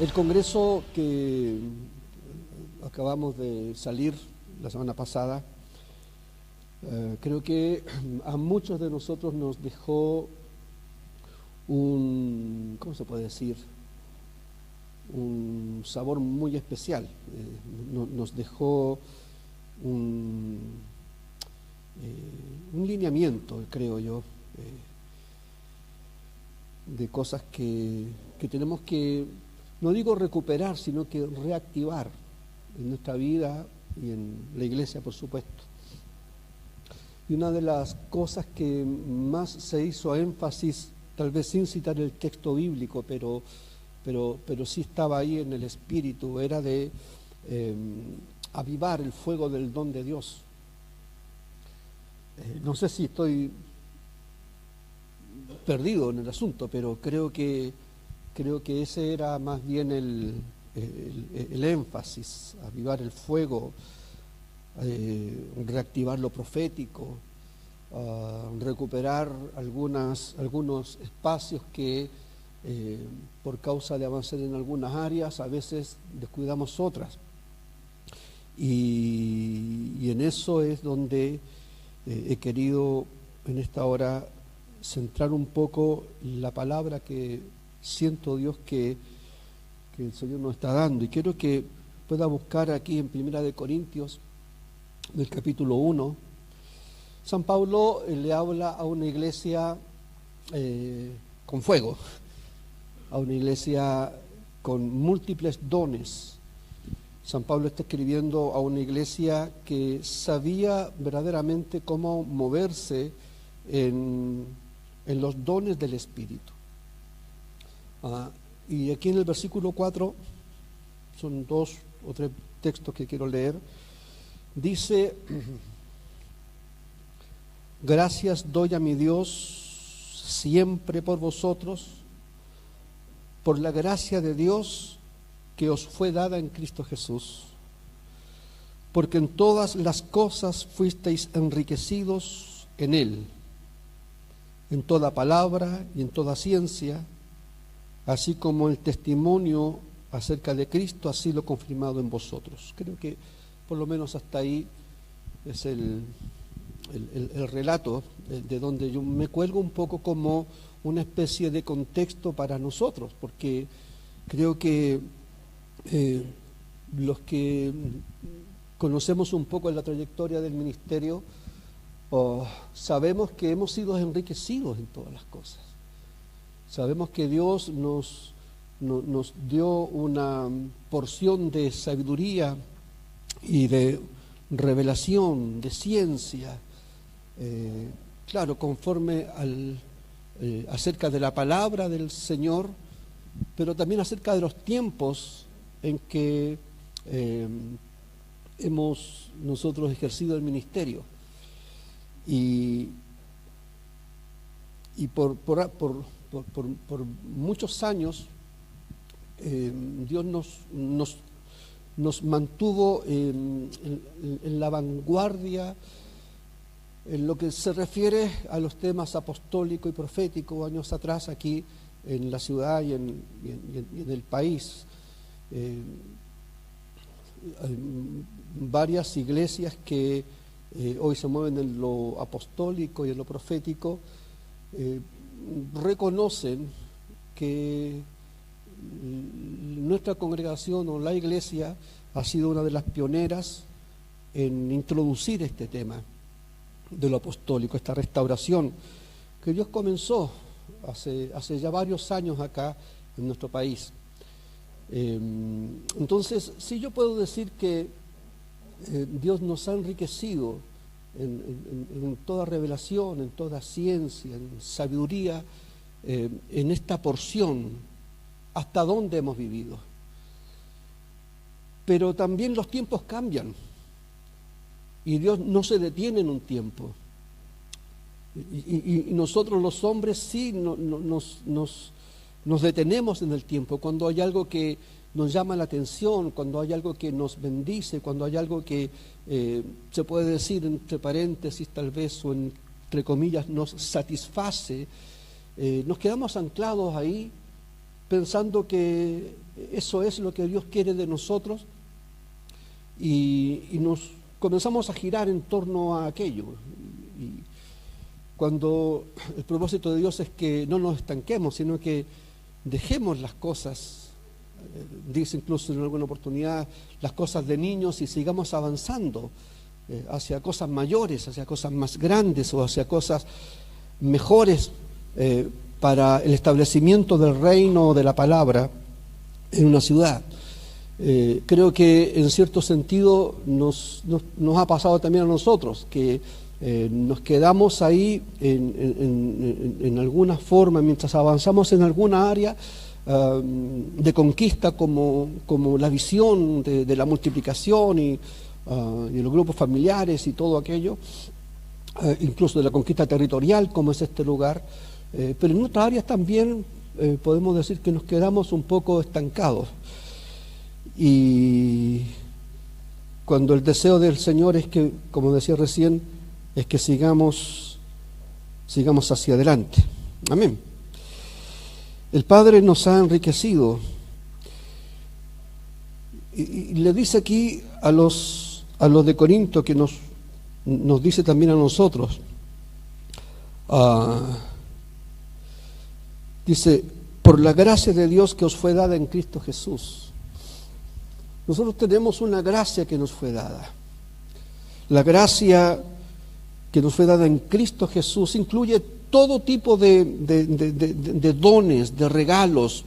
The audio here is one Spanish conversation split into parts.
El congreso que acabamos de salir la semana pasada, creo que a muchos de nosotros nos dejó ¿cómo se puede decir? Un sabor muy especial. Nos dejó un lineamiento, creo yo, de cosas que tenemos que, no digo recuperar, sino que reactivar en nuestra vida y en la iglesia, por supuesto. Y una de las cosas que más se hizo énfasis, tal vez sin citar el texto bíblico, pero sí estaba ahí en el espíritu, era de avivar el fuego del don de Dios. No sé si estoy perdido en el asunto, pero creo que ese era más bien el énfasis: avivar el fuego, reactivar lo profético, recuperar algunos espacios que por causa de avanzar en algunas áreas a veces descuidamos otras, y en eso es donde he querido en esta hora centrar un poco la palabra que siento Dios que el Señor nos está dando, y quiero que pueda buscar aquí en 1 Corintios del capítulo 1. San Pablo le habla a una iglesia con fuego, a una iglesia con múltiples dones. San Pablo está escribiendo a una iglesia que sabía verdaderamente cómo moverse en los dones del Espíritu. Y aquí en el versículo 4, son 2 o 3 textos que quiero leer, dice: gracias doy a mi Dios siempre por vosotros, por la gracia de Dios que os fue dada en Cristo Jesús, porque en todas las cosas fuisteis enriquecidos en Él, en toda palabra y en toda ciencia, así como el testimonio acerca de Cristo ha sido confirmado en vosotros. Creo que por lo menos hasta ahí es el relato de donde yo me cuelgo un poco como una especie de contexto para nosotros, porque creo que los que conocemos un poco la trayectoria del ministerio, sabemos que hemos sido enriquecidos en todas las cosas. Sabemos que Dios nos dio una porción de sabiduría y de revelación, de ciencia, claro, conforme acerca de la palabra del Señor, pero también acerca de los tiempos en que hemos nosotros ejercido el ministerio. Y por muchos años Dios nos mantuvo en la vanguardia en lo que se refiere a los temas apostólico y profético. Años atrás, aquí en la ciudad y en el país, hay varias iglesias que hoy se mueven en lo apostólico y en lo profético, reconocen que nuestra congregación o la iglesia ha sido una de las pioneras en introducir este tema de lo apostólico, esta restauración que Dios comenzó hace ya varios años acá en nuestro país. Entonces, sí, yo puedo decir que Dios nos ha enriquecido en toda revelación, en toda ciencia, en sabiduría, en esta porción, hasta donde hemos vivido. Pero también los tiempos cambian y Dios no se detiene en un tiempo. Y nosotros los hombres sí nos detenemos en el tiempo cuando hay algo que nos llama la atención, cuando hay algo que nos bendice, cuando hay algo que se puede decir entre paréntesis tal vez, o entre comillas, nos satisface. Nos quedamos anclados ahí pensando que eso es lo que Dios quiere de nosotros, y nos comenzamos a girar en torno a aquello. Y cuando el propósito de Dios es que no nos estanquemos, sino que dejemos las cosas, dice incluso en alguna oportunidad, las cosas de niños, y sigamos avanzando hacia cosas mayores, hacia cosas más grandes o hacia cosas mejores para el establecimiento del reino de la palabra en una ciudad. Creo que en cierto sentido nos ha pasado también a nosotros, que nos quedamos ahí en alguna forma, mientras avanzamos en alguna área de conquista, como la visión de la multiplicación y los grupos familiares y todo aquello, incluso de la conquista territorial, como es este lugar, pero en otras áreas también podemos decir que nos quedamos un poco estancados. Y cuando el deseo del Señor es que, como decía recién, es que sigamos hacia adelante. Amén. El Padre nos ha enriquecido, y le dice aquí a los de Corinto, que nos dice también a nosotros, dice: por la gracia de Dios que os fue dada en Cristo Jesús. Nosotros tenemos una gracia que nos fue dada. La gracia que nos fue dada en Cristo Jesús incluye todo tipo de dones, de regalos.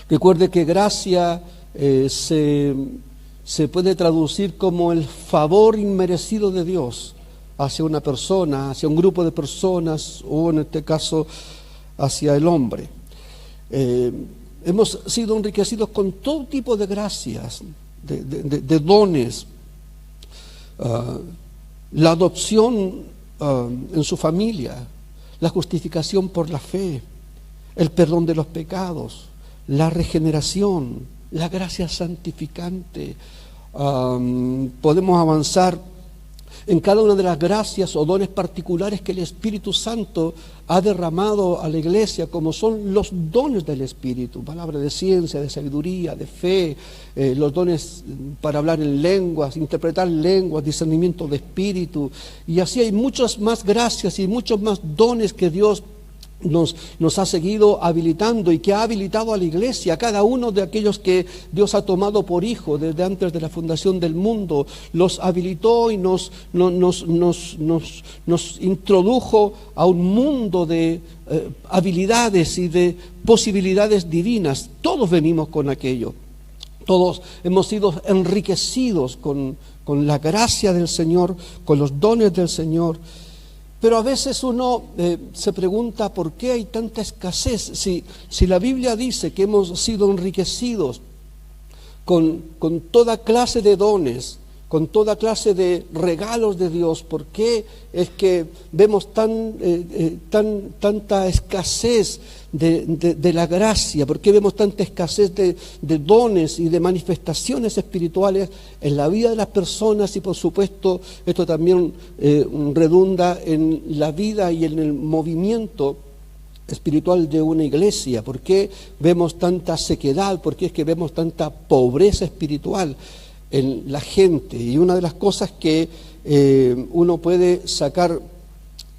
Recuerde que gracia se puede traducir como el favor inmerecido de Dios hacia una persona, hacia un grupo de personas, o en este caso hacia el hombre. Hemos sido enriquecidos con todo tipo de gracias, de dones. La adopción en su familia, la justificación por la fe, el perdón de los pecados, la regeneración, la gracia santificante. Podemos avanzar en cada una de las gracias o dones particulares que el Espíritu Santo ha derramado a la iglesia, como son los dones del Espíritu: palabra de ciencia, de sabiduría, de fe, los dones para hablar en lenguas, interpretar lenguas, discernimiento de espíritu, y así hay muchas más gracias y muchos más dones que Dios nos ha seguido habilitando, y que ha habilitado a la iglesia. Cada uno de aquellos que Dios ha tomado por hijo desde antes de la fundación del mundo, los habilitó y nos introdujo a un mundo de habilidades y de posibilidades divinas. Todos venimos con aquello. Todos hemos sido enriquecidos con la gracia del Señor, con los dones del Señor. Pero a veces uno se pregunta por qué hay tanta escasez. Si la Biblia dice que hemos sido enriquecidos con toda clase de dones, con toda clase de regalos de Dios, ¿por qué es que vemos tanta escasez de la gracia? ¿Por qué vemos tanta escasez de dones y de manifestaciones espirituales en la vida de las personas? Y por supuesto esto también redunda en la vida y en el movimiento espiritual de una iglesia. ¿Por qué vemos tanta sequedad? ¿Por qué es que vemos tanta pobreza espiritual en la gente? Y una de las cosas que uno puede sacar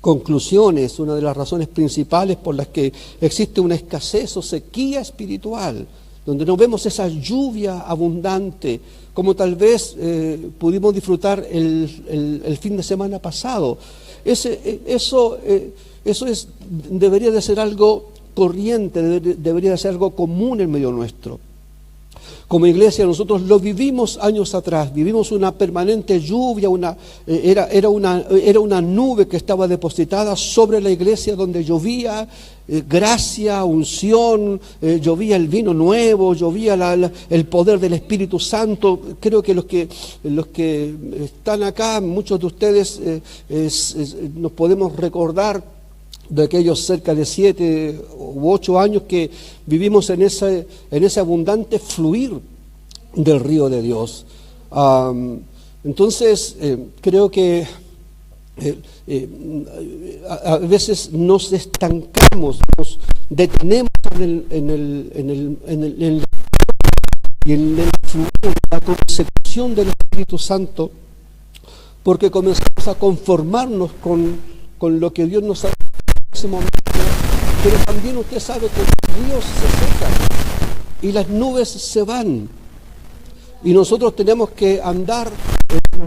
conclusiones, una de las razones principales por las que existe una escasez o sequía espiritual, donde no vemos esa lluvia abundante, como tal vez pudimos disfrutar el fin de semana pasado. Eso debería de ser algo corriente, debería de ser algo común en medio nuestro. Como iglesia nosotros lo vivimos años atrás, vivimos una permanente lluvia, era una nube que estaba depositada sobre la iglesia, donde llovía gracia, unción, llovía el vino nuevo, llovía el poder del Espíritu Santo. Creo que los que están acá, muchos de ustedes nos podemos recordar de aquellos cerca de 7 u 8 años que vivimos en ese abundante fluir del río de Dios. Entonces, creo que a veces nos estancamos, nos detenemos en el y en el fluir de la consecución del Espíritu Santo, porque comenzamos a conformarnos con lo que Dios nos ha dado en ese momento. Pero también usted sabe que los ríos se secan y las nubes se van, y nosotros tenemos que andar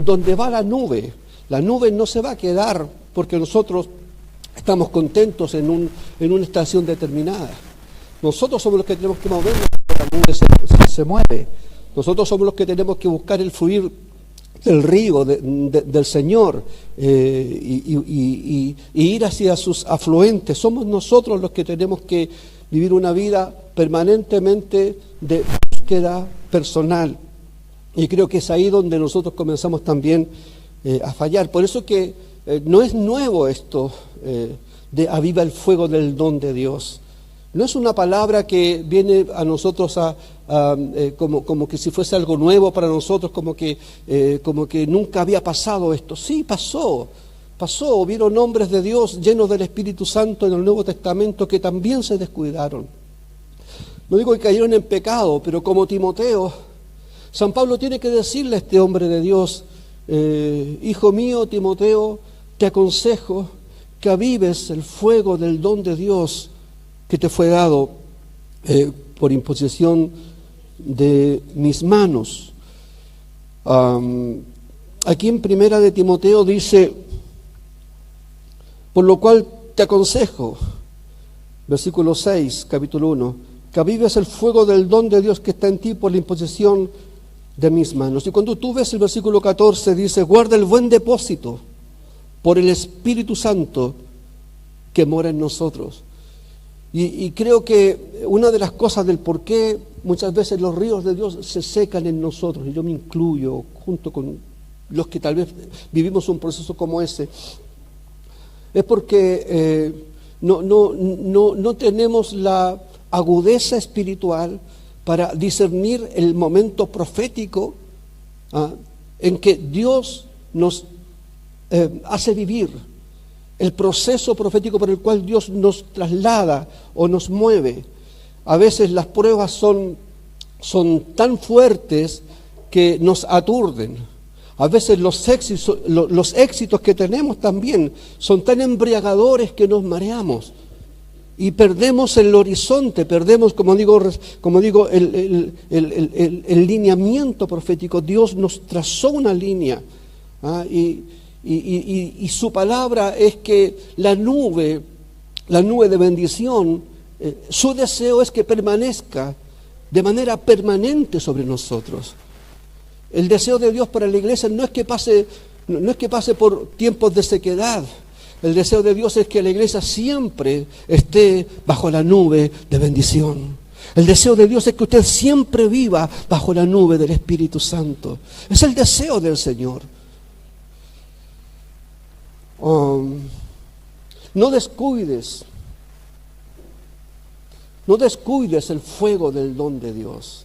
donde va la nube. La nube no se va a quedar porque nosotros estamos contentos en una estación determinada. Nosotros somos los que tenemos que movernos cuando la nube se mueve. Nosotros somos los que tenemos que buscar el fluir del río del Señor y ir hacia sus afluentes. Somos nosotros los que tenemos que vivir una vida permanentemente de búsqueda personal. Y creo que es ahí donde nosotros comenzamos también a fallar. Por eso que no es nuevo esto de aviva el fuego del don de Dios. No es una palabra que viene a nosotros como que si fuese algo nuevo para nosotros, como que nunca había pasado esto. Sí, pasó. Hubieron hombres de Dios llenos del Espíritu Santo en el Nuevo Testamento que también se descuidaron. No digo que cayeron en pecado, pero como Timoteo, San Pablo tiene que decirle a este hombre de Dios: hijo mío, Timoteo, te aconsejo que avives el fuego del don de Dios que te fue dado por imposición de mis manos. Aquí en Primera de Timoteo dice: por lo cual te aconsejo, versículo 6, capítulo 1, que avives el fuego del don de Dios que está en ti por la imposición de mis manos. Y cuando tú ves el versículo 14, dice: guarda el buen depósito por el Espíritu Santo que mora en nosotros. Y creo que una de las cosas del por qué muchas veces los ríos de Dios se secan en nosotros, y yo me incluyo junto con los que tal vez vivimos un proceso como ese, es porque no tenemos la agudeza espiritual para discernir el momento profético en que Dios nos hace vivir, el proceso profético por el cual Dios nos traslada o nos mueve. A veces las pruebas son tan fuertes que nos aturden. A veces los éxitos que tenemos también son tan embriagadores que nos mareamos y perdemos el horizonte, perdemos, como digo, el lineamiento profético. Dios nos trazó una línea, y su palabra es que la nube de bendición, su deseo es que permanezca de manera permanente sobre nosotros. El deseo de Dios para la iglesia no es que pase por tiempos de sequedad. El deseo de Dios es que la iglesia siempre esté bajo la nube de bendición. El deseo de Dios es que usted siempre viva bajo la nube del Espíritu Santo. Es el deseo del Señor. No descuides el fuego del don de Dios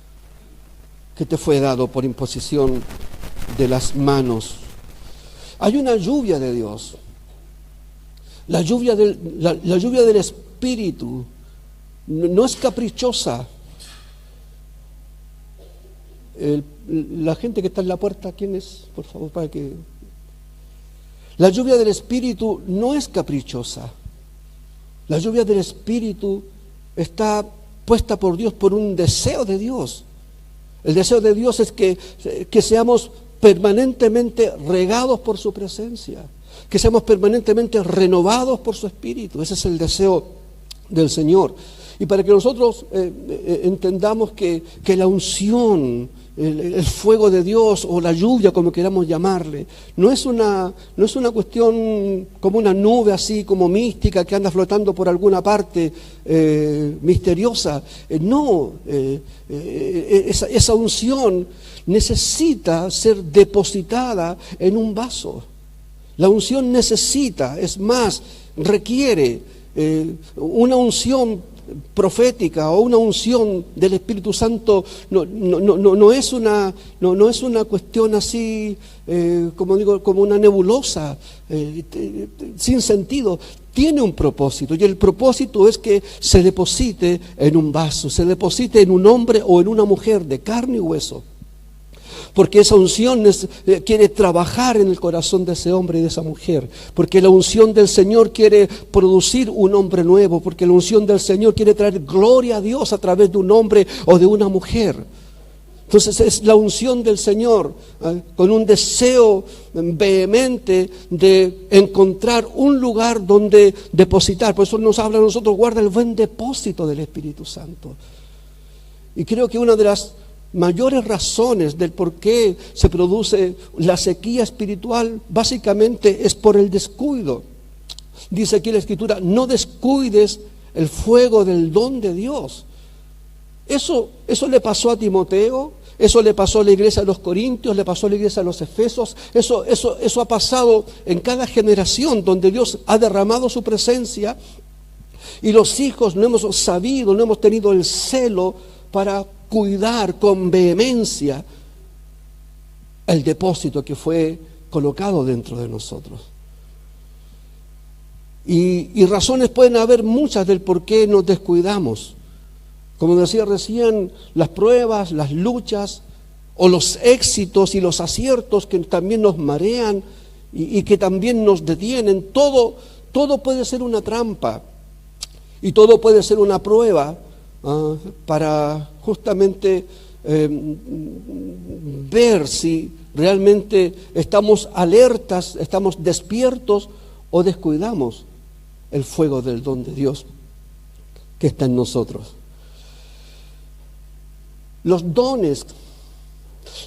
que te fue dado por imposición de las manos. Hay una lluvia de Dios, la lluvia del Espíritu. No es caprichosa. La gente que está en la puerta, ¿quién es? Por favor, para que... La lluvia del Espíritu no es caprichosa. La lluvia del Espíritu está puesta por Dios por un deseo de Dios. El deseo de Dios es que seamos permanentemente regados por su presencia, que seamos permanentemente renovados por su Espíritu. Ese es el deseo del Señor. Y para que nosotros entendamos que la unción, el fuego de Dios o la lluvia, como queramos llamarle, no es una cuestión como una nube así como mística que anda flotando por alguna parte misteriosa. Esa unción necesita ser depositada en un vaso. La unción necesita, es más, requiere una unción profética o una unción del Espíritu Santo no es una cuestión así, como digo, como una nebulosa, sin sentido. Tiene un propósito, y el propósito es que se deposite en un vaso, se deposite en un hombre o en una mujer de carne y hueso. Porque esa unción quiere trabajar en el corazón de ese hombre y de esa mujer. Porque la unción del Señor quiere producir un hombre nuevo. Porque la unción del Señor quiere traer gloria a Dios a través de un hombre o de una mujer. Entonces es la unción del Señor, con un deseo vehemente de encontrar un lugar donde depositar. Por eso nos habla a nosotros, guarda el buen depósito del Espíritu Santo. Y creo que una de las mayores razones del por qué se produce la sequía espiritual básicamente es por el descuido. Dice aquí la Escritura, no descuides el fuego del don de Dios. Eso le pasó a Timoteo, eso le pasó a la iglesia de los Corintios, le pasó a la iglesia de los Efesios, eso ha pasado en cada generación donde Dios ha derramado su presencia y los hijos no hemos sabido, no hemos tenido el celo para cuidar con vehemencia el depósito que fue colocado dentro de nosotros. Y razones pueden haber muchas del por qué nos descuidamos. Como decía recién, las pruebas, las luchas, o los éxitos y los aciertos que también nos marean y que también nos detienen, todo puede ser una trampa y todo puede ser una prueba para justamente ver si realmente estamos alertas, estamos despiertos o descuidamos el fuego del don de Dios que está en nosotros. Los dones,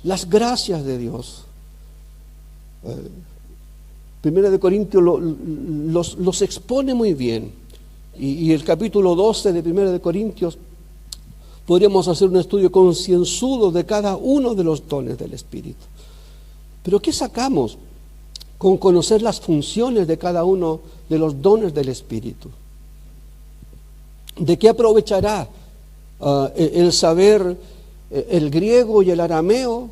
las gracias de Dios. Primera de Corintios los expone muy bien. Y el capítulo 12 de Primera de Corintios podríamos hacer un estudio concienzudo de cada uno de los dones del Espíritu. Pero ¿qué sacamos con conocer las funciones de cada uno de los dones del Espíritu? ¿De qué aprovechará el saber el griego y el arameo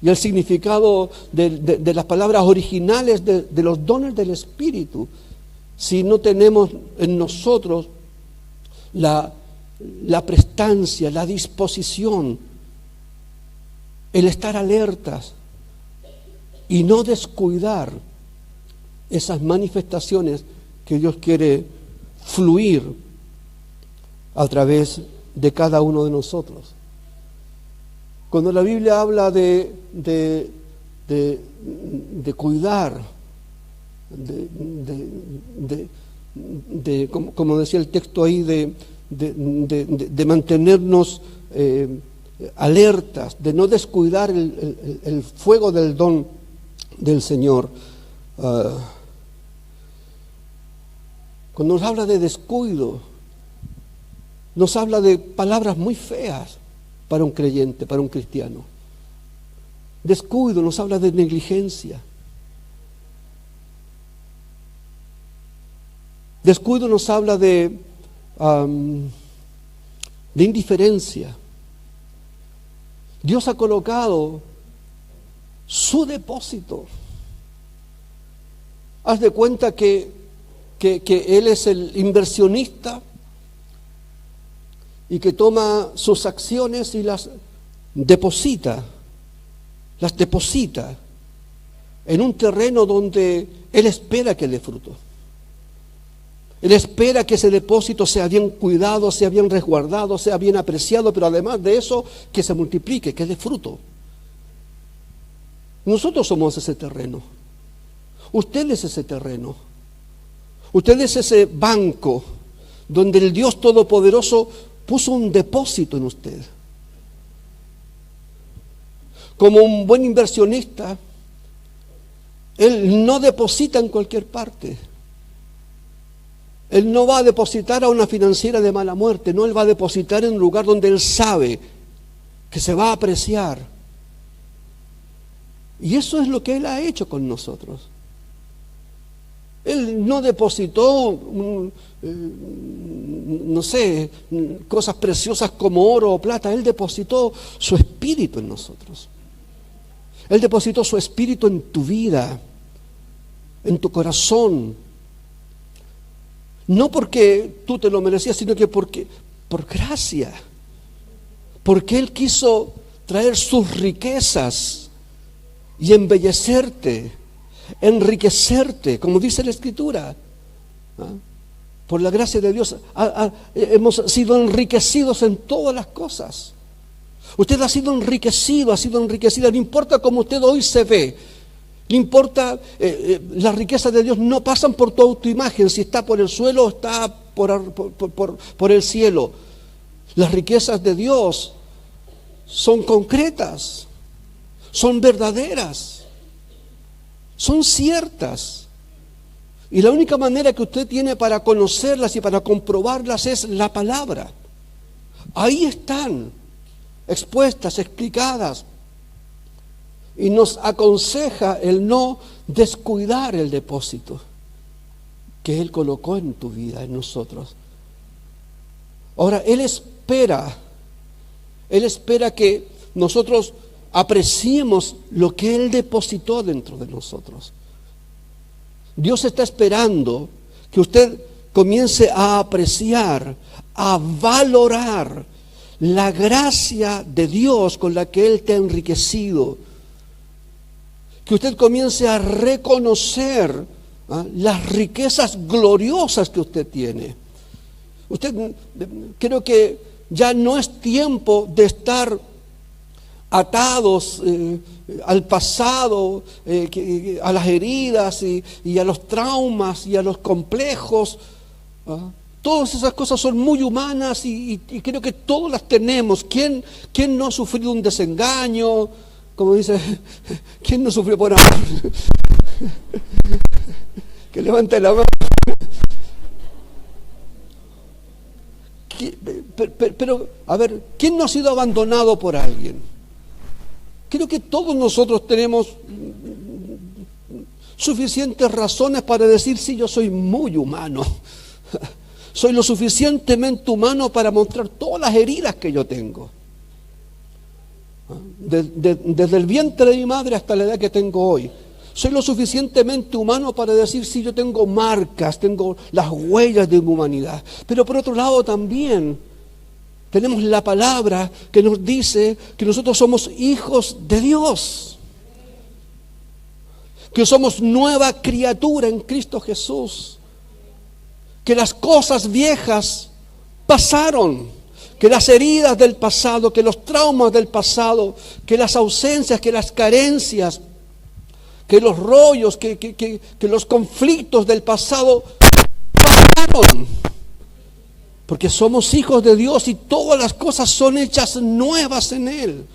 y el significado de las palabras originales de los dones del Espíritu si no tenemos en nosotros la prestancia, la disposición, el estar alertas y no descuidar esas manifestaciones que Dios quiere fluir a través de cada uno de nosotros? Cuando la Biblia habla de cuidar, como decía el texto ahí, de mantenernos alertas, de no descuidar el fuego del don del Señor. Cuando nos habla de descuido, nos habla de palabras muy feas para un creyente, para un cristiano. Descuido nos habla de negligencia. Descuido nos habla de indiferencia. Dios ha colocado su depósito. Haz de cuenta que Él es el inversionista y que toma sus acciones y las deposita en un terreno donde Él espera que dé fruto. Él espera que ese depósito sea bien cuidado, sea bien resguardado, sea bien apreciado, pero además de eso, que se multiplique, que dé fruto. Nosotros somos ese terreno. Usted es ese terreno. Usted es ese banco donde el Dios Todopoderoso puso un depósito en usted. Como un buen inversionista, Él no deposita en cualquier parte. Él no va a depositar a una financiera de mala muerte, no, Él va a depositar en un lugar donde Él sabe que se va a apreciar. Y eso es lo que Él ha hecho con nosotros. Él no depositó, no sé, cosas preciosas como oro o plata. Él depositó su espíritu en nosotros. Él depositó su espíritu en tu vida, en tu corazón. No porque tú te lo merecías, sino que por gracia. Porque Él quiso traer sus riquezas y embellecerte, enriquecerte, como dice la Escritura. Por la gracia de Dios hemos sido enriquecidos en todas las cosas. Usted ha sido enriquecido, ha sido enriquecida. No importa cómo usted hoy se ve, no importa, las riquezas de Dios no pasan por tu autoimagen, si está por el suelo o está por el cielo. Las riquezas de Dios son concretas, son verdaderas, son ciertas. Y la única manera que usted tiene para conocerlas y para comprobarlas es la palabra. Ahí están, expuestas, explicadas. Y nos aconseja el no descuidar el depósito que Él colocó en tu vida, en nosotros. Ahora, Él espera que nosotros apreciemos lo que Él depositó dentro de nosotros. Dios está esperando que usted comience a apreciar, a valorar la gracia de Dios con la que Él te ha enriquecido. Que usted comience a reconocer las riquezas gloriosas que usted tiene. Usted, creo que ya no es tiempo de estar atados al pasado, a las heridas y a los traumas y a los complejos. Todas esas cosas son muy humanas y creo que todas las tenemos. ¿Quién no ha sufrido un desengaño? Como dice, ¿quién no sufrió por amor? Que levante la mano. Pero, a ver, ¿quién no ha sido abandonado por alguien? Creo que todos nosotros tenemos suficientes razones para decir, sí, yo soy muy humano. Soy lo suficientemente humano para mostrar todas las heridas que yo tengo. Desde el vientre de mi madre hasta la edad que tengo hoy. Soy lo suficientemente humano para decir, sí, yo tengo marcas, tengo las huellas de mi humanidad. Pero por otro lado también tenemos la palabra que nos dice que nosotros somos hijos de Dios. Que somos nueva criatura en Cristo Jesús. Que las cosas viejas pasaron. Que las heridas del pasado, que los traumas del pasado, que las ausencias, que las carencias, que los rollos, que los conflictos del pasado pasaron. Porque somos hijos de Dios y todas las cosas son hechas nuevas en Él.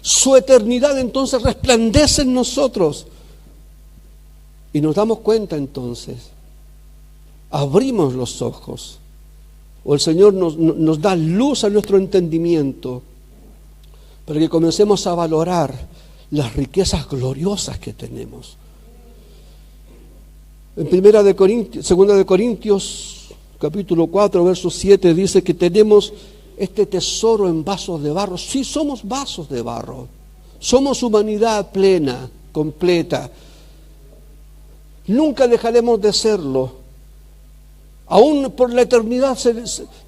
Su eternidad entonces resplandece en nosotros. Y nos damos cuenta entonces, abrimos los ojos. O el Señor nos da luz a nuestro entendimiento para que comencemos a valorar las riquezas gloriosas que tenemos. En 2 de Corintios, capítulo 4, verso 7, dice que tenemos este tesoro en vasos de barro. Sí, somos vasos de barro. Somos humanidad plena, completa. Nunca dejaremos de serlo. Aún por la eternidad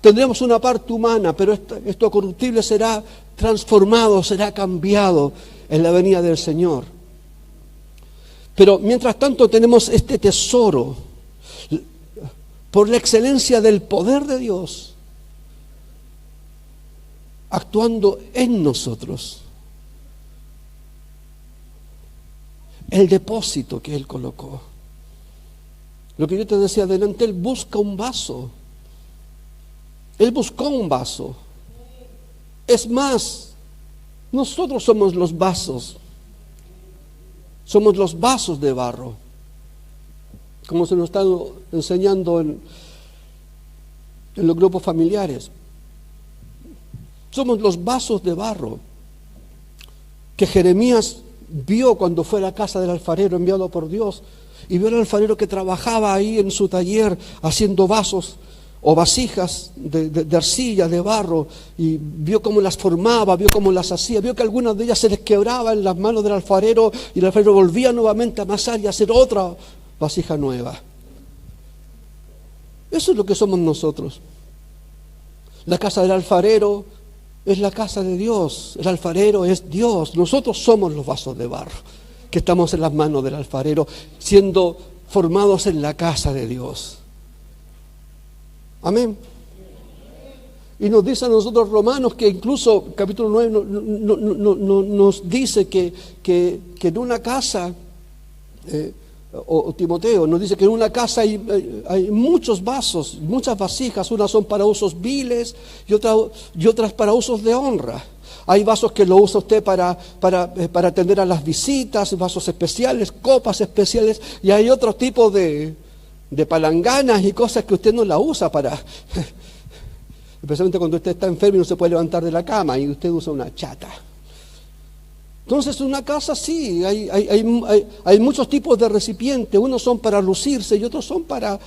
tendremos una parte humana, pero esto corruptible será transformado, será cambiado en la venida del Señor. Pero mientras tanto tenemos este tesoro por la excelencia del poder de Dios actuando en nosotros. El depósito que Él colocó. Lo que yo te decía adelante, Él busca un vaso. Él buscó un vaso. Es más, nosotros somos los vasos. Somos los vasos de barro. Como se nos está enseñando en los grupos familiares. Somos los vasos de barro que Jeremías vio cuando fue a la casa del alfarero enviado por Dios. y vio al alfarero que trabajaba ahí en su taller haciendo vasos o vasijas de arcilla, de barro, y vio cómo las formaba, vio cómo las hacía, vio que algunas de ellas se les quebraba en las manos del alfarero y el alfarero volvía nuevamente a amasar y a hacer otra vasija nueva. Eso es lo que somos nosotros. La casa del alfarero es la casa de Dios, el alfarero es Dios, nosotros somos los vasos de barro que estamos en las manos del alfarero, siendo formados en la casa de Dios. Amén. Y nos dice a nosotros Romanos que incluso capítulo 9 nos dice que en una casa, o Timoteo nos dice que en una casa hay muchos vasos, muchas vasijas, unas son para usos viles y otras para usos de honra. Hay vasos que lo usa usted para atender a las visitas, vasos especiales, copas especiales, y hay otro tipo de palanganas y cosas que usted no la usa para, especialmente cuando usted está enfermo y no se puede levantar de la cama y usted usa una chata. Entonces en una casa sí, hay muchos tipos de recipientes, unos son para lucirse y otros son para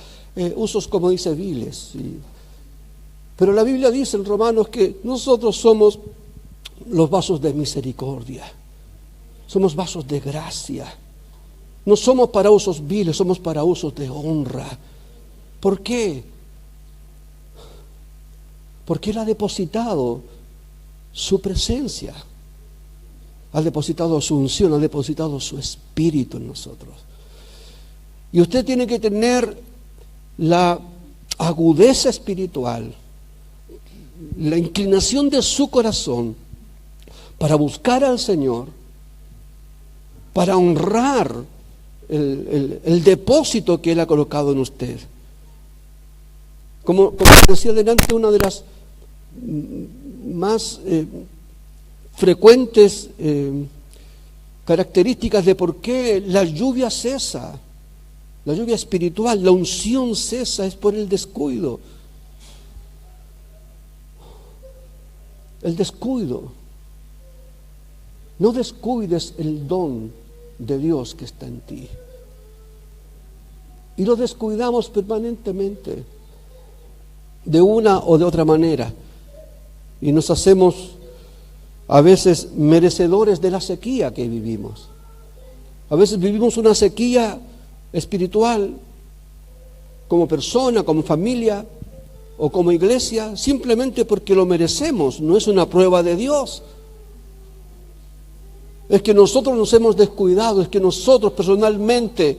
usos, como dice, viles. Pero la Biblia dice en Romanos que nosotros somos los vasos de misericordia, somos vasos de gracia. No somos para usos viles, somos para usos de honra. ¿Por qué? Porque Él ha depositado su presencia, ha depositado su unción, ha depositado su espíritu en nosotros. Y usted tiene que tener la agudeza espiritual, la inclinación de su corazón para buscar al Señor, para honrar el depósito que Él ha colocado en usted. Como decía delante, una de las más frecuentes características de por qué la lluvia cesa, la lluvia espiritual, la unción cesa, es por el descuido. El descuido. No descuides el don de Dios que está en ti. Y lo descuidamos permanentemente, de una o de otra manera. Y nos hacemos a veces merecedores de la sequía que vivimos. A veces vivimos una sequía espiritual como persona, como familia o como iglesia, simplemente porque lo merecemos. No es una prueba de Dios. Es que nosotros nos hemos descuidado, es que nosotros personalmente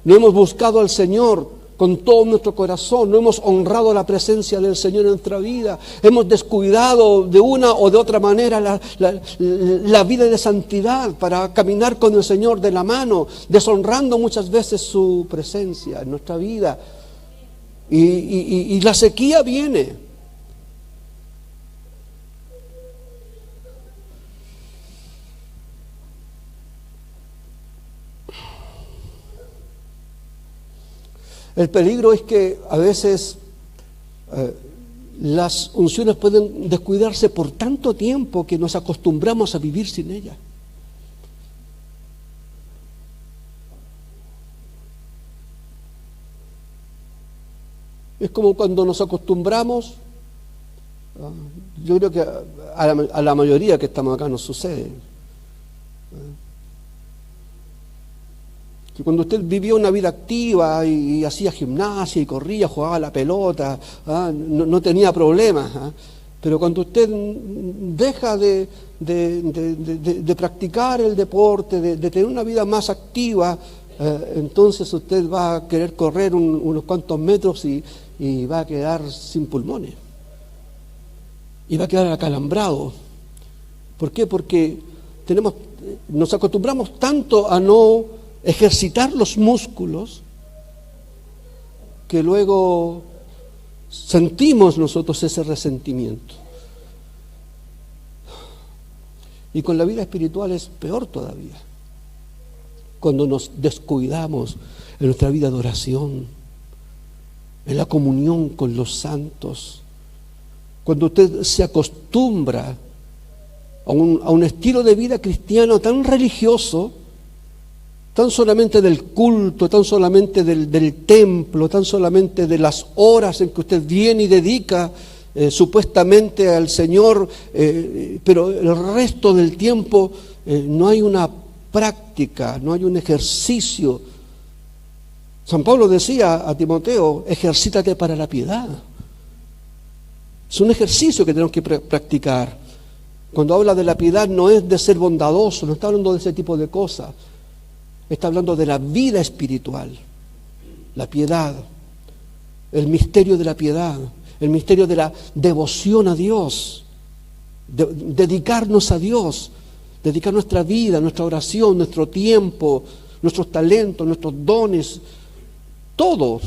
no hemos buscado al Señor con todo nuestro corazón, no hemos honrado la presencia del Señor en nuestra vida, hemos descuidado de una o de otra manera la vida de santidad para caminar con el Señor de la mano, deshonrando muchas veces su presencia en nuestra vida. Y la sequía viene. El peligro es que a veces las unciones pueden descuidarse por tanto tiempo que nos acostumbramos a vivir sin ellas. Es como cuando nos acostumbramos, yo creo que a la mayoría que estamos acá nos sucede. Que cuando usted vivía una vida activa y hacía gimnasia y corría, jugaba a la pelota, no tenía problemas. Pero cuando usted deja de practicar el deporte, de tener una vida más activa, entonces usted va a querer correr unos cuantos metros y va a quedar sin pulmones. Y va a quedar acalambrado. ¿Por qué? Porque nos acostumbramos tanto a no ejercitar los músculos que luego sentimos nosotros ese resentimiento. Y con la vida espiritual es peor todavía. Cuando nos descuidamos en nuestra vida de oración, en la comunión con los santos, cuando usted se acostumbra a un estilo de vida cristiano tan religioso tan solamente del culto, tan solamente del templo, tan solamente de las horas en que usted viene y dedica supuestamente al Señor, pero el resto del tiempo no hay una práctica, no hay un ejercicio. San Pablo decía a Timoteo, ejercítate para la piedad. Es un ejercicio que tenemos que practicar. Cuando habla de la piedad no es de ser bondadoso, no está hablando de ese tipo de cosas. Está hablando de la vida espiritual, la piedad, el misterio de la piedad, el misterio de la devoción a Dios, dedicarnos a Dios, dedicar nuestra vida, nuestra oración, nuestro tiempo, nuestros talentos, nuestros dones, todo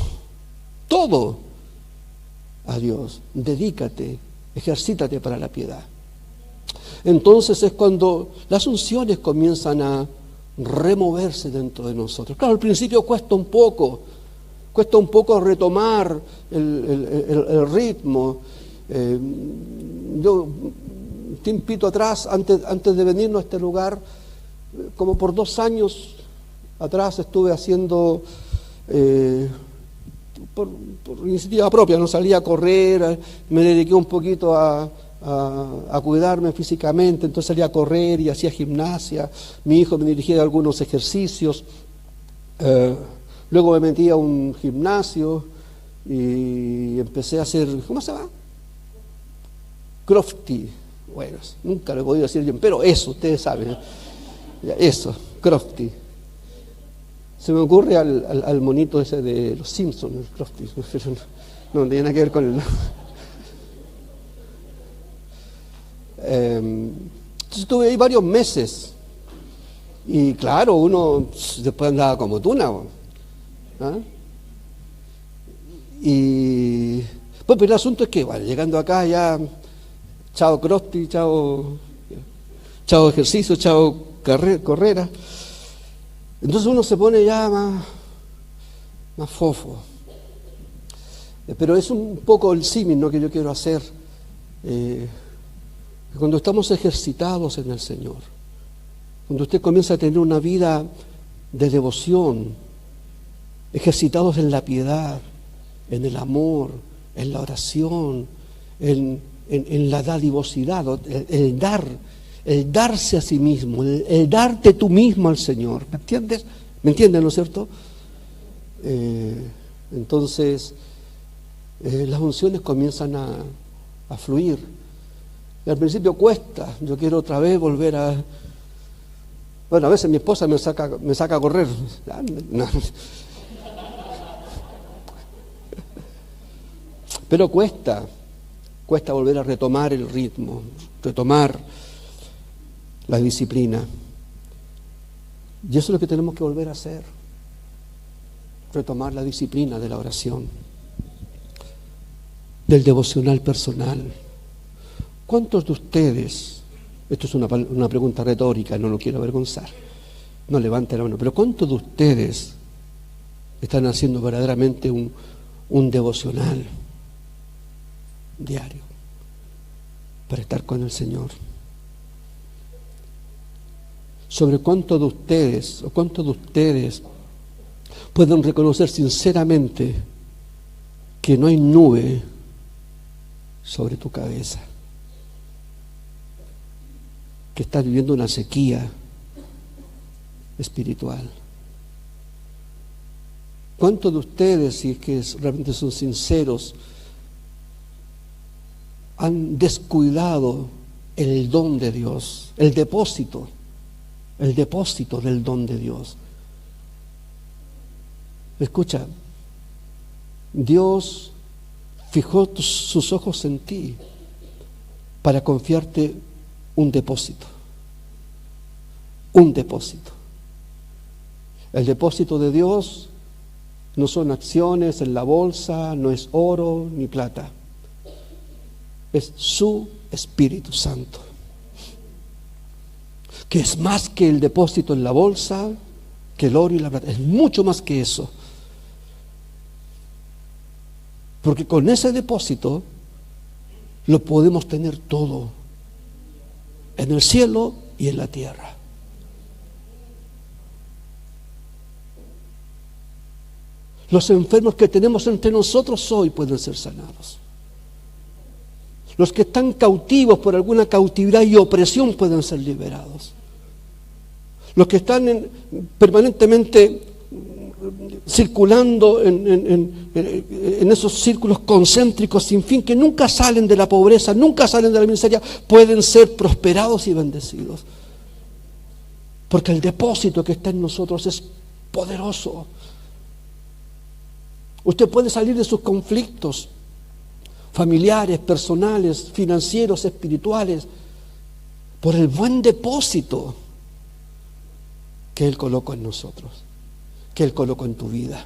a Dios. Dedícate, ejercítate para la piedad. Entonces es cuando las unciones comienzan a removerse dentro de nosotros. Claro, al principio cuesta un poco retomar el ritmo. Yo, un tiempito atrás, antes de venirnos a este lugar, como por 2 años atrás estuve haciendo, por iniciativa propia, no salía a correr, me dediqué un poquito a cuidarme físicamente, entonces salía a correr y hacía gimnasia. Mi hijo me dirigía a algunos ejercicios, luego me metí a un gimnasio y empecé a hacer, ¿cómo se llama? CrossFit. Bueno, nunca lo he podido decir bien, pero eso, ustedes saben, eso, CrossFit. Se me ocurre al monito ese de los Simpsons, el CrossFit, no tiene nada que ver con el... Entonces estuve ahí varios meses y claro, uno después andaba como tuna, ¿ah? Y pues, pero el asunto es que bueno, llegando acá ya chao CrossFit, chao ejercicio, chao carrera, entonces uno se pone ya más fofo, pero es un poco el símil, ¿no?, que yo quiero hacer. Cuando estamos ejercitados en el Señor, cuando usted comienza a tener una vida de devoción, ejercitados en la piedad, en el amor, en la oración, en la dadivosidad, el darse a sí mismo, el darte tú mismo al Señor. ¿Me entiendes? ¿Me entienden, no es cierto? Entonces, las unciones comienzan a fluir. Y al principio cuesta, yo quiero otra vez volver a... Bueno, a veces mi esposa me saca a correr. No. Pero cuesta volver a retomar el ritmo, retomar la disciplina. Y eso es lo que tenemos que volver a hacer, retomar la disciplina de la oración, del devocional personal. ¿Cuántos de ustedes, esto es una pregunta retórica, no lo quiero avergonzar, no levante la mano, pero cuántos de ustedes están haciendo verdaderamente un devocional diario para estar con el Señor? ¿Sobre cuántos de ustedes pueden reconocer sinceramente que no hay nube sobre tu cabeza? Que estás viviendo una sequía espiritual. ¿Cuántos de ustedes, si es que realmente son sinceros, han descuidado el don de Dios, el depósito del don de Dios? Escucha, Dios fijó sus ojos en ti para confiarte un depósito. El depósito de Dios no son acciones en la bolsa, no es oro ni plata. Es su Espíritu Santo, que es más que el depósito en la bolsa, que el oro y la plata. Es mucho más que eso. Porque con ese depósito lo podemos tener todo, en el cielo y en la tierra. Los enfermos que tenemos entre nosotros hoy pueden ser sanados. Los que están cautivos por alguna cautividad y opresión pueden ser liberados. Los que están permanentemente circulando en esos círculos concéntricos sin fin, que nunca salen de la pobreza, nunca salen de la miseria, pueden ser prosperados y bendecidos. Porque el depósito que está en nosotros es poderoso. Usted puede salir de sus conflictos familiares, personales, financieros, espirituales, por el buen depósito que Él colocó en nosotros, que Él colocó en tu vida.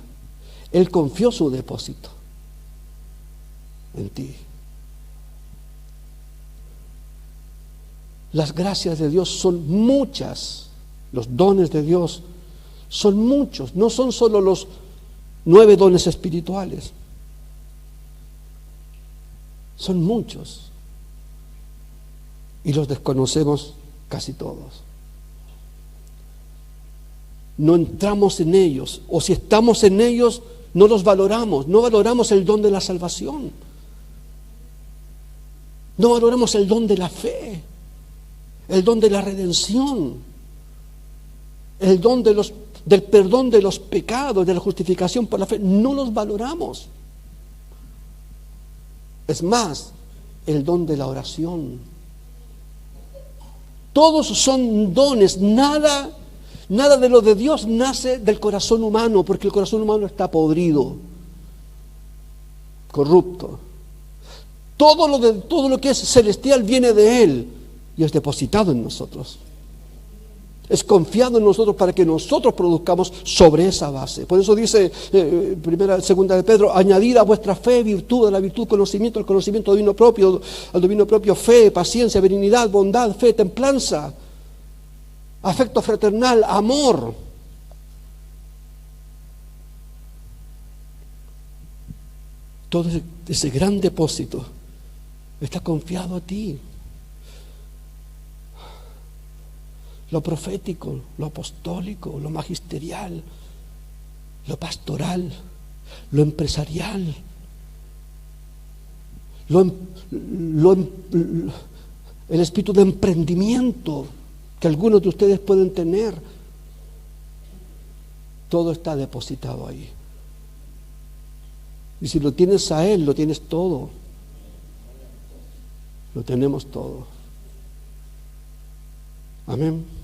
Él confió su depósito en ti. Las gracias de Dios son muchas, los dones de Dios son muchos, no son solo los 9 dones espirituales, son muchos y los desconocemos casi todos. No entramos en ellos, o si estamos en ellos no los valoramos, no valoramos el don de la salvación, no valoramos el don de la fe, el don de la redención, el don del perdón de los pecados, de la justificación por la fe. No los valoramos. Es más, el don de la oración. Todos son dones. Nada de lo de Dios nace del corazón humano, porque el corazón humano está podrido, corrupto. Todo lo que es celestial viene de Él y es depositado en nosotros. Es confiado en nosotros para que nosotros produzcamos sobre esa base. Por eso dice segunda de Pedro: añadid a vuestra fe virtud, a la virtud conocimiento, al conocimiento dominio propio, al dominio propio fe, paciencia, benignidad, bondad, fe, templanza, afecto fraternal, amor. Todo ese gran depósito está confiado a ti. Lo profético, lo apostólico, lo magisterial, lo pastoral, lo empresarial, el espíritu de emprendimiento que algunos de ustedes pueden tener, todo está depositado ahí. Y si lo tienes a Él, lo tienes todo. Lo tenemos todo. Amén.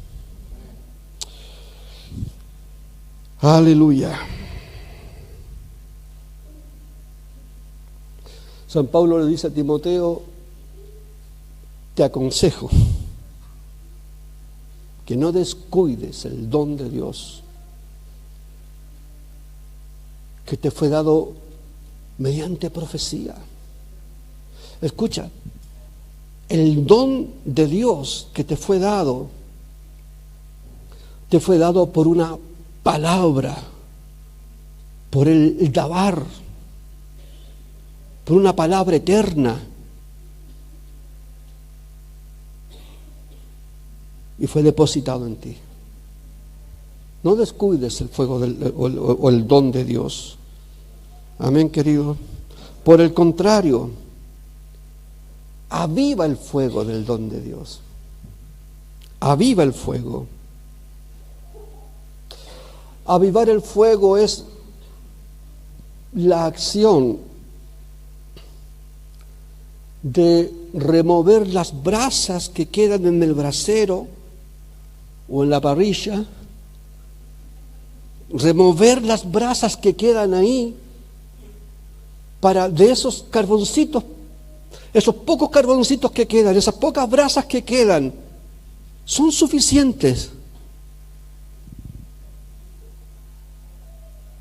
Aleluya. San Pablo le dice a Timoteo: te aconsejo que no descuides el don de Dios que te fue dado mediante profecía. Escucha, el don de Dios que te fue dado por una palabra, por el dabar, por una palabra eterna, y fue depositado en ti. No descuides el fuego o el don de Dios. Amén, querido. Por el contrario, aviva el fuego del don de Dios. Aviva el fuego. Avivar el fuego es la acción de remover las brasas que quedan en el brasero o en la parrilla, remover las brasas que quedan ahí, para de esos carboncitos, esos pocos carboncitos que quedan, esas pocas brasas que quedan, son suficientes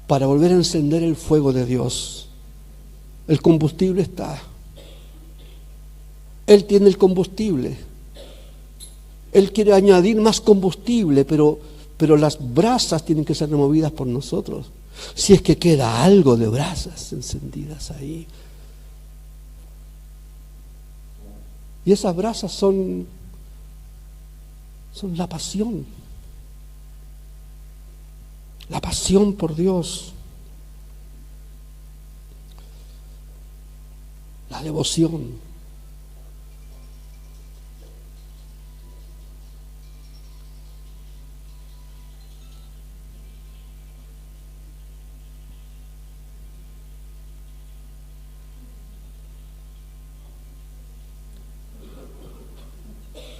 para volver a encender el fuego de Dios. El combustible está. Él tiene el combustible. Él quiere añadir más combustible, pero las brasas tienen que ser removidas por nosotros. Si es que queda algo de brasas encendidas ahí. Y esas brasas son la pasión. La pasión por Dios. la devoción.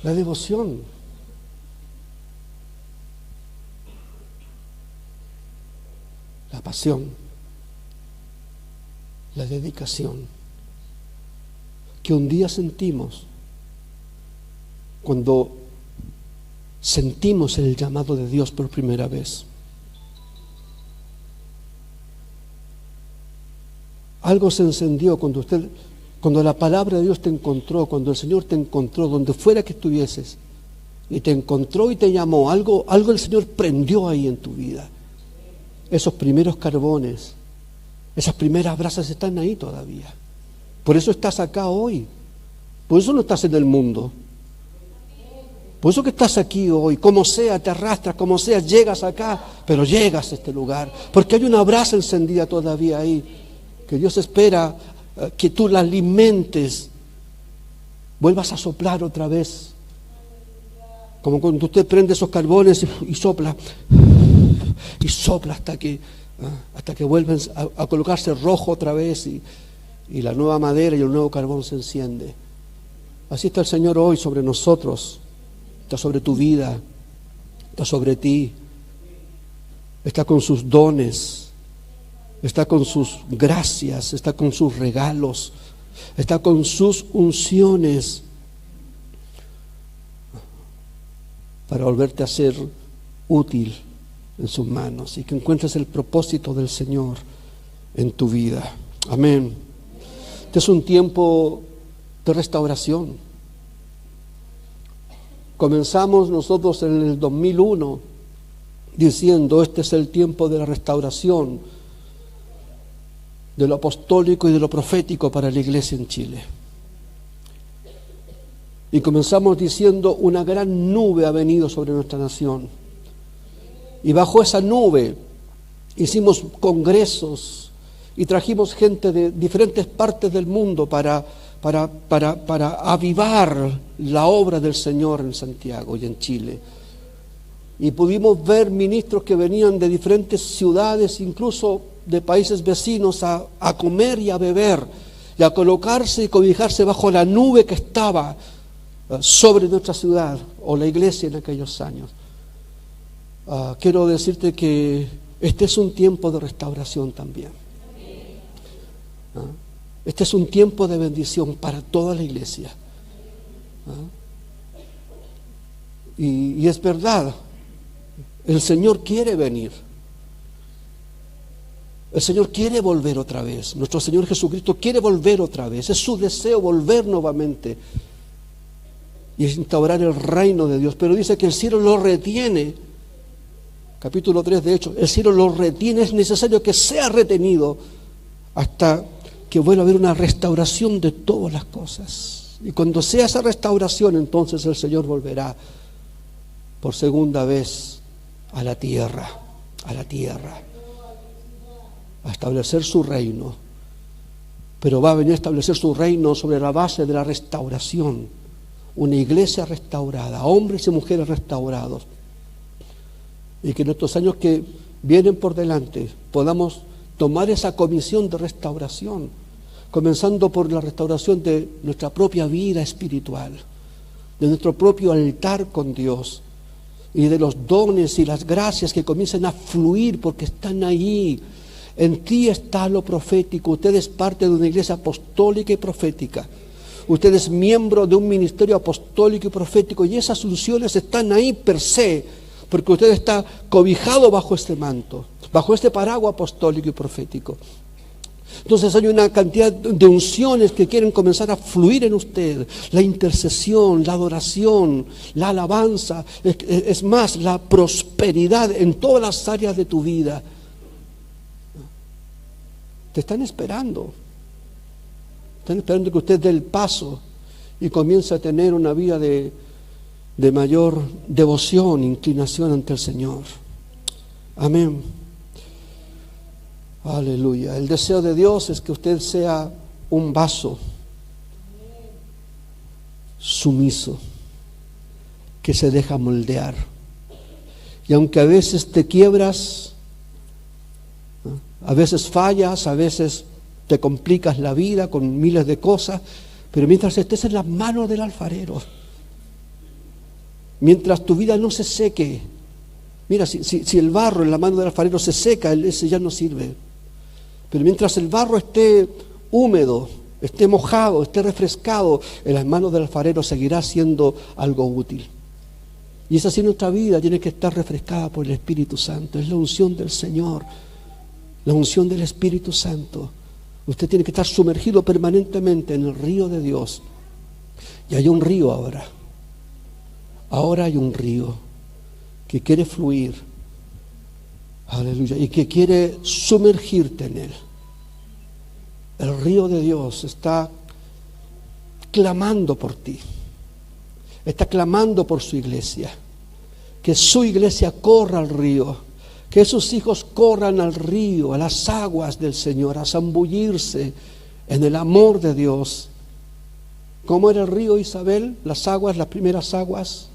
La devoción. La pasión. La dedicación. Que un día sentimos cuando sentimos el llamado de Dios por primera vez. Algo se encendió cuando la palabra de Dios te encontró, cuando el Señor te encontró, donde fuera que estuvieses, y te encontró y te llamó, algo el Señor prendió ahí en tu vida. Esos primeros carbones, esas primeras brasas están ahí todavía. Por eso estás acá hoy. Por eso no estás en el mundo. Por eso que estás aquí hoy. Como sea, te arrastras, como sea, llegas acá, pero llegas a este lugar. Porque hay una brasa encendida todavía ahí, que Dios espera que tú la alimentes, vuelvas a soplar otra vez, como cuando usted prende esos carbones y sopla hasta que vuelven a colocarse rojo otra vez y la nueva madera y el nuevo carbón se enciende. Así está el Señor hoy sobre nosotros, está sobre tu vida, está sobre ti, está con sus dones, está con sus gracias, está con sus regalos, está con sus unciones para volverte a ser útil en sus manos y que encuentres el propósito del Señor en tu vida. Amén. Este es un tiempo de restauración. Comenzamos nosotros en el 2001 diciendo: este es el tiempo de la restauración, de lo apostólico y de lo profético para la iglesia en Chile. Y comenzamos diciendo: una gran nube ha venido sobre nuestra nación. Y bajo esa nube hicimos congresos y trajimos gente de diferentes partes del mundo para avivar la obra del Señor en Santiago y en Chile. Y pudimos ver ministros que venían de diferentes ciudades, incluso de países vecinos, a comer y a beber y a colocarse y cobijarse bajo la nube que estaba sobre nuestra ciudad o la iglesia en aquellos años. Quiero decirte que este es un tiempo de restauración también. Este es un tiempo de bendición para toda la iglesia. Y es verdad, el Señor quiere venir. El Señor quiere volver otra vez. Nuestro Señor Jesucristo quiere volver otra vez. Es su deseo volver nuevamente y instaurar el reino de Dios. Pero dice que el cielo lo retiene. Capítulo 3 de Hechos. El cielo lo retiene. Es necesario que sea retenido hasta que vuelva a haber una restauración de todas las cosas. Y cuando sea esa restauración, entonces el Señor volverá por segunda vez a la tierra, a establecer su reino. Pero va a venir a establecer su reino sobre la base de la restauración. Una iglesia restaurada, hombres y mujeres restaurados. Y que en estos años que vienen por delante podamos tomar esa comisión de restauración, comenzando por la restauración de nuestra propia vida espiritual, de nuestro propio altar con Dios, y de los dones y las gracias que comiencen a fluir porque están ahí. En ti está lo profético. Usted es parte de una iglesia apostólica y profética. Usted es miembro de un ministerio apostólico y profético, y esas unciones están ahí per se, porque usted está cobijado bajo este manto, bajo este paraguas apostólico y profético. Entonces hay una cantidad de unciones que quieren comenzar a fluir en usted. La intercesión, la adoración, la alabanza, es más, la prosperidad en todas las áreas de tu vida. Te están esperando. Están esperando que usted dé el paso y comience a tener una vida de mayor devoción, inclinación ante el Señor. Amén. Aleluya. El deseo de Dios es que usted sea un vaso sumiso, que se deja moldear. Y aunque a veces te quiebras, a veces fallas, a veces te complicas la vida con miles de cosas, pero mientras estés en las manos del alfarero, mientras tu vida no se seque, mira, si el barro en la mano del alfarero se seca, ese ya no sirve. Pero mientras el barro esté húmedo, esté mojado, esté refrescado, en las manos del alfarero seguirá siendo algo útil. Y es así nuestra vida, tiene que estar refrescada por el Espíritu Santo. Es la unción del Señor, la unción del Espíritu Santo. Usted tiene que estar sumergido permanentemente en el río de Dios. Y hay un río ahora. Ahora hay un río que quiere fluir. Aleluya. Y que quiere sumergirte en él. El río de Dios está clamando por ti. Está clamando por su iglesia. Que su iglesia corra al río. Que sus hijos corran al río, a las aguas del Señor, a zambullirse en el amor de Dios. ¿Cómo era el río, Isabel? Las aguas, las primeras aguas.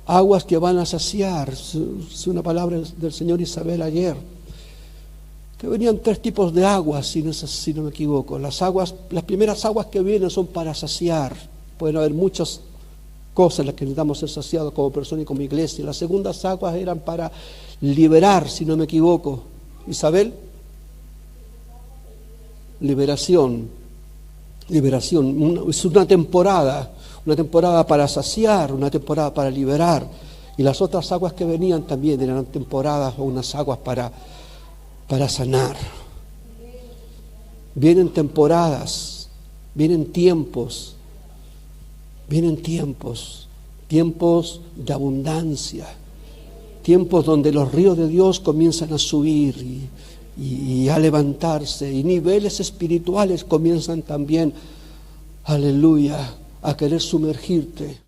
Aguas que van a saciar. Es una palabra del Señor Isabel ayer. Que venían 3 tipos de aguas, si no me equivoco. Las primeras aguas que vienen son para saciar. Pueden haber muchas cosas en las que necesitamos ser saciados como persona y como iglesia. Las segundas aguas eran para liberar, si no me equivoco. Isabel, liberación. Es una temporada para saciar, una temporada para liberar. Y las otras aguas que venían también eran temporadas o unas aguas para sanar. Vienen temporadas, vienen tiempos de abundancia, tiempos donde los ríos de Dios comienzan a subir y a levantarse, y niveles espirituales comienzan también, aleluya, a querer sumergirte.